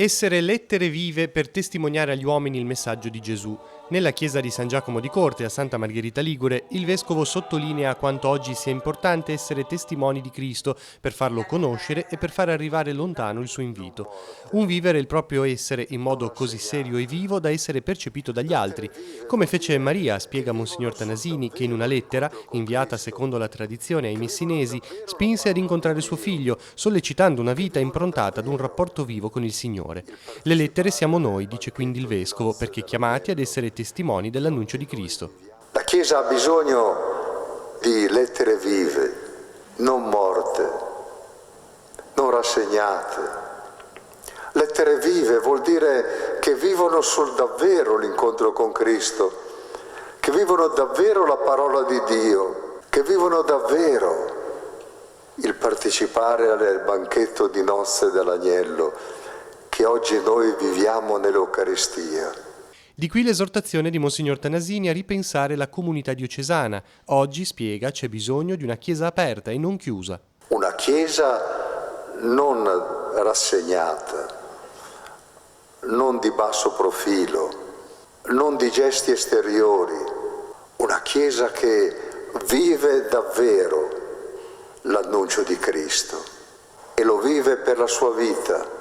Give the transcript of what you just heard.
Essere lettere vive per testimoniare agli uomini il messaggio di Gesù. Nella chiesa di San Giacomo di Corte a Santa Margherita Ligure, il vescovo sottolinea quanto oggi sia importante essere testimoni di Cristo per farlo conoscere e per far arrivare lontano il suo invito. Un vivere il proprio essere in modo così serio e vivo da essere percepito dagli altri, come fece Maria, spiega Monsignor Tanasini, che in una lettera, inviata secondo la tradizione ai messinesi, spinse ad incontrare suo figlio, sollecitando una vita improntata ad un rapporto vivo con il Signore. Le lettere siamo noi, dice quindi il vescovo, perché chiamati ad essere testimoni dell'annuncio di Cristo. La Chiesa ha bisogno di lettere vive, non morte, non rassegnate. Lettere vive vuol dire che vivono sul davvero l'incontro con Cristo, che vivono davvero la parola di Dio, che vivono davvero il partecipare al banchetto di nozze dell'agnello che oggi noi viviamo nell'Eucaristia. Di qui l'esortazione di Monsignor Tanasini a ripensare la comunità diocesana. Oggi, spiega, c'è bisogno di una chiesa aperta e non chiusa. Una chiesa non rassegnata, non di basso profilo, non di gesti esteriori. Una chiesa che vive davvero l'annuncio di Cristo e lo vive per la sua vita.